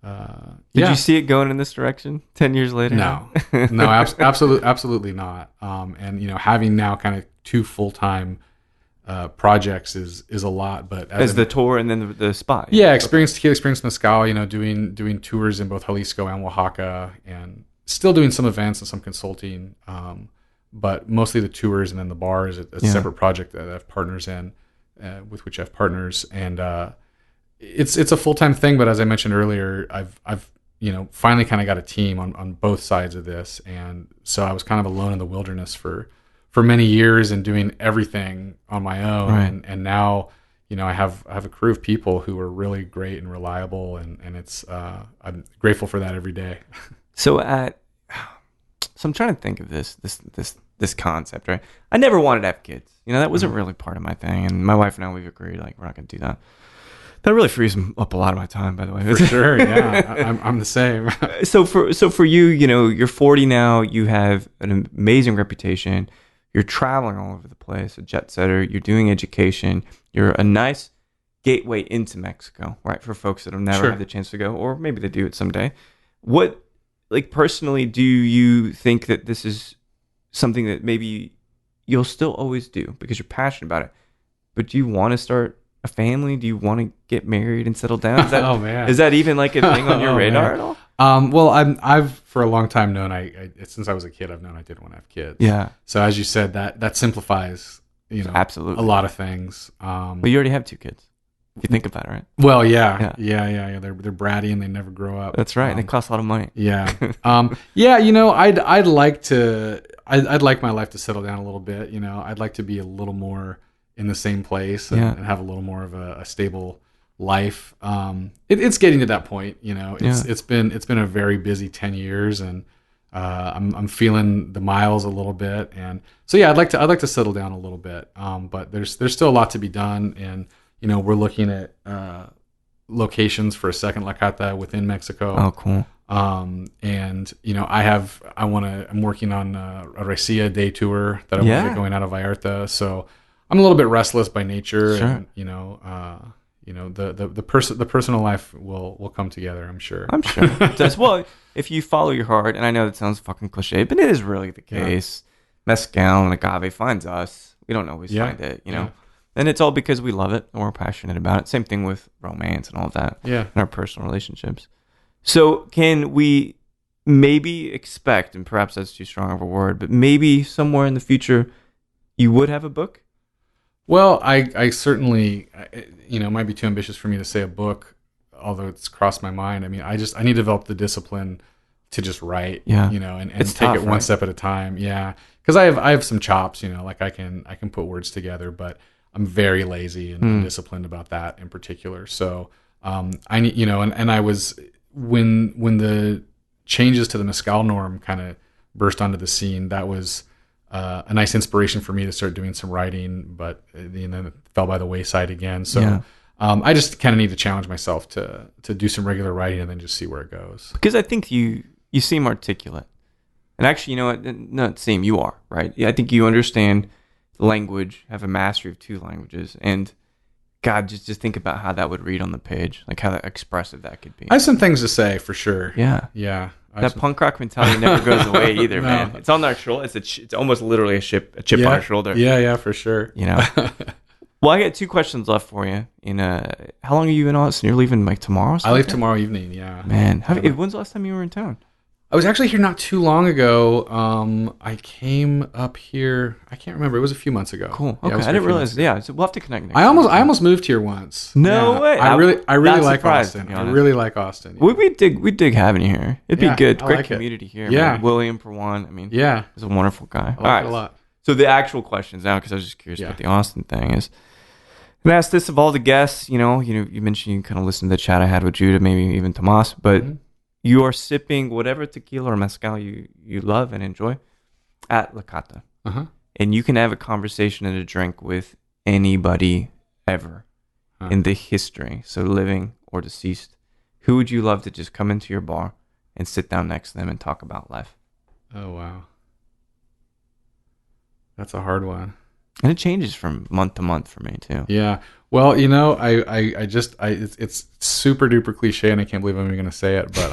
Did you see it going in this direction 10 years later? No, absolutely not. And having now kind of 2 full-time projects is a lot, but as the tour and then the spot. Experience Tequila, Experience Mezcal, doing tours in both Jalisco and Oaxaca, and still doing some events and some consulting. But mostly the tours, and then the bar is a separate project that I have partners in, with which I have partners, and it's a full-time thing. But as I mentioned earlier, I've finally kind of got a team on both sides of this, and so I was kind of alone in the wilderness for many years and doing everything on my own, and now I have a crew of people who are really great and reliable, and it's I'm grateful for that every day. So I'm trying to think of this concept, right? I never wanted to have kids. That wasn't really part of my thing. And my wife and I, we've agreed, like, we're not going to do that. That really frees up a lot of my time, by the way. For sure, yeah. I'm the same. So for you, you're 40 now. You have an amazing reputation. You're traveling all over the place, a jet setter. You're doing education. You're a nice gateway into Mexico, right? For folks that have never had the chance to go, or maybe they do it someday. What, personally, do you think that this is something that maybe you'll still always do because you're passionate about it, but do you want to start a family? Do you want to get married and settle down? Is that, is that even a thing on your radar at all? Well, I've for a long time known, I since I was a kid, I've known I did want to have kids. Yeah. So as you said, that simplifies, absolutely a lot of things. But you already have 2 kids. If you think about it, right? Well, yeah. They're bratty and they never grow up. That's right. And they cost a lot of money. Yeah. I'd like my life to settle down a little bit. I'd like to be a little more in the same place and have a little more of a stable life. It's getting to that point. It's been a very busy 10 years, and I'm feeling the miles a little bit, and so I'd like to settle down a little bit. But there's still a lot to be done, and we're looking at locations for a second La Cata within Mexico. Oh, cool. And I'm working on a Recia day tour that I'm going to be going out of Vallarta. So I'm a little bit restless by nature, and the personal life will come together. I'm sure. It does. Well, if you follow your heart, and I know that sounds fucking cliche, but it is really the case. Mezcal and agave finds us. We don't always find it, And it's all because we love it and we're passionate about it. Same thing with romance and all of that. Yeah. And our personal relationships. So can we maybe expect, and perhaps that's too strong of a word, but maybe somewhere in the future you would have a book? Well, I certainly, it might be too ambitious for me to say a book, although it's crossed my mind. I mean, I need to develop the discipline to just write, and take tough, it one step at a time. Yeah. Because I have some chops, like I can put words together, but I'm very lazy and disciplined about that in particular. So I need, and I was when the changes to the mezcal norm kind of burst onto the scene, that was a nice inspiration for me to start doing some writing, but then it fell by the wayside again. So I just kind of need to challenge myself to do some regular writing and then just see where it goes. Because I think you seem articulate. And actually, you know what? Not seem, you are, right? Yeah, I think you understand language, have a mastery of 2 languages, and God, just think about how that would read on the page, like how expressive that could be. I have some things to say for sure. Yeah. That punk rock mentality never goes away either, man. It's on our shoulder. It's almost literally a chip on our shoulder. Yeah, for sure. You know. Well, I got 2 questions left for you. How long are you in Austin? You're leaving like tomorrow? I leave tomorrow evening. Yeah. Man, when's the last time you were in town? I was actually here not too long ago. I came up here. I can't remember. It was a few months ago. Cool. Okay, I didn't realize. Yeah, so we'll have to connect next I almost moved here once. No way. I really like Austin. I really like Austin. Yeah. We dig having you here. It'd be good. Great like community here. Yeah. Man. William for one. I mean, he's a wonderful guy. I like it a lot. So the actual questions now, because I was just curious about the Austin thing is. And I asked this of all the guests. You mentioned you kind of listened to the chat I had with Judah, maybe even Tomas, but. Mm-hmm. You are sipping whatever tequila or mezcal you love and enjoy at La Cata. And you can have a conversation and a drink with anybody ever in the history, so living or deceased. Who would you love to just come into your bar and sit down next to them and talk about life? Oh, wow. That's a hard one. And it changes from month to month for me, too. Yeah. Well, it's super duper cliche, and I can't believe I'm even going to say it, but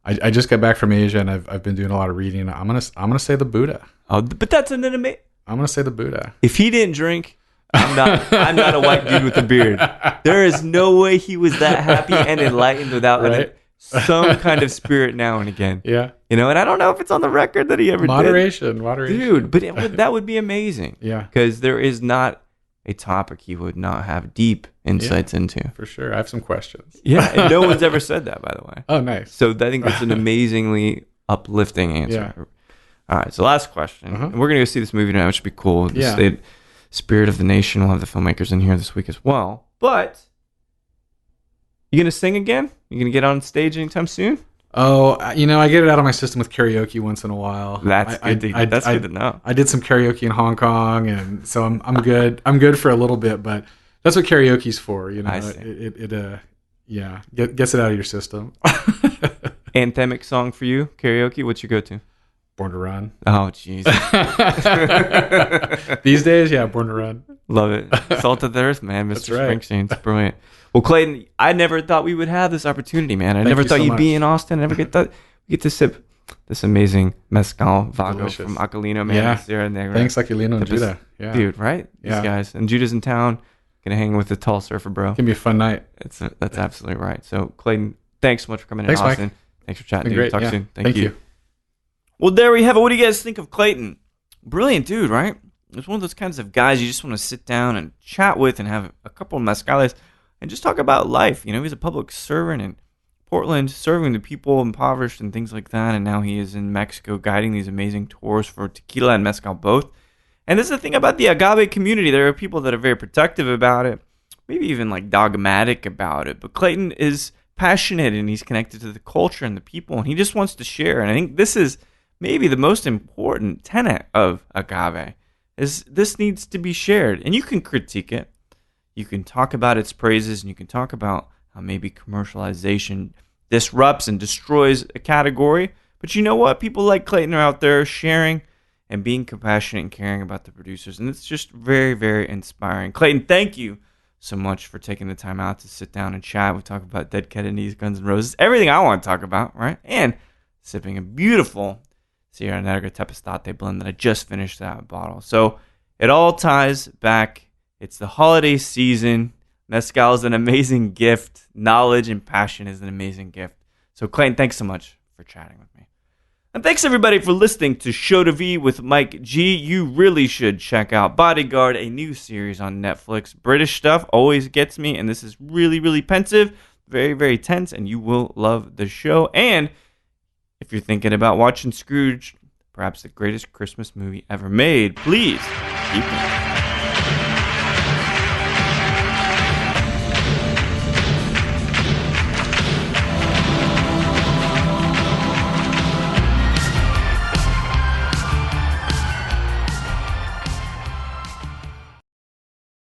I just got back from Asia, and I've been doing a lot of reading. I'm gonna say the Buddha. Oh, but that's an amazing. I'm gonna say the Buddha. If he didn't drink, I'm not a white dude with a beard. There is no way he was that happy and enlightened without some kind of spirit now and again. Yeah. And I don't know if it's on the record that he ever did. Moderation. Dude, but that would be amazing. Yeah. Because there is not a topic he would not have deep insights into. For sure. I have some questions. Yeah, and no one's ever said that, by the way. Oh, nice. So I think that's an amazingly uplifting answer. Yeah. All right, so last question. And we're going to go see this movie now, which should be cool. The State Spirit of the Nation. We'll have the filmmakers in here this week as well. But you going to sing again? You going to get on stage anytime soon? Oh, I get it out of my system with karaoke once in a while. That's good to know. I did some karaoke in Hong Kong, and so I'm good. I'm good for a little bit, but that's what karaoke's for. I see. It gets it out of your system. Anthemic song for you, karaoke. What's your go-to? Born to Run. Oh, jeez. These days, Born to Run. Love it. Salt of the earth, man. Mr. Springsteen's brilliant. Well, Clayton, I never thought we would have this opportunity, man. I never thought you'd be in Austin. I never get to sip this amazing mezcal vago Delicious. from Aquilino, man. Sierra Negra. Thanks, Aquilino and Judah. Yeah. Dude, right? These guys. And Judah's in town. Gonna hang with the tall surfer, bro. It's gonna be a fun night. That's absolutely right. So, Clayton, thanks so much for coming in Austin. Mike. Thanks for chatting, dude. Talk soon. Thank you. Well, there we have it. What do you guys think of Clayton? Brilliant dude, right? It's one of those kinds of guys you just want to sit down and chat with and have a couple of mezcales and just talk about life. He's a public servant in Portland, serving the people impoverished and things like that. And now he is in Mexico guiding these amazing tours for tequila and mezcal both. And this is the thing about the agave community. There are people that are very protective about it, maybe even like dogmatic about it. But Clayton is passionate and he's connected to the culture and the people, and he just wants to share. And I think this is maybe the most important tenet of agave, is this needs to be shared. And you can critique it. You can talk about its praises, and you can talk about how maybe commercialization disrupts and destroys a category. But you know what? People like Clayton are out there sharing and being compassionate and caring about the producers. And it's just very, very inspiring. Clayton, thank you so much for taking the time out to sit down and chat. We talk about Dead Kennedys, Guns N' Roses, everything I want to talk about, right? And sipping a beautiful Sierra Negra Tepestate blend that I just finished that bottle. So it all ties back. It's the holiday season. Mezcal is an amazing gift. Knowledge and passion is an amazing gift. So Clayton, thanks so much for chatting with me. And thanks everybody for listening to Show to V with Mike G. You really should check out Bodyguard, a new series on Netflix. British stuff always gets me, and this is really, really pensive, very, very tense, and you will love the show. And if you're thinking about watching Scrooge, perhaps the greatest Christmas movie ever made, please keep it.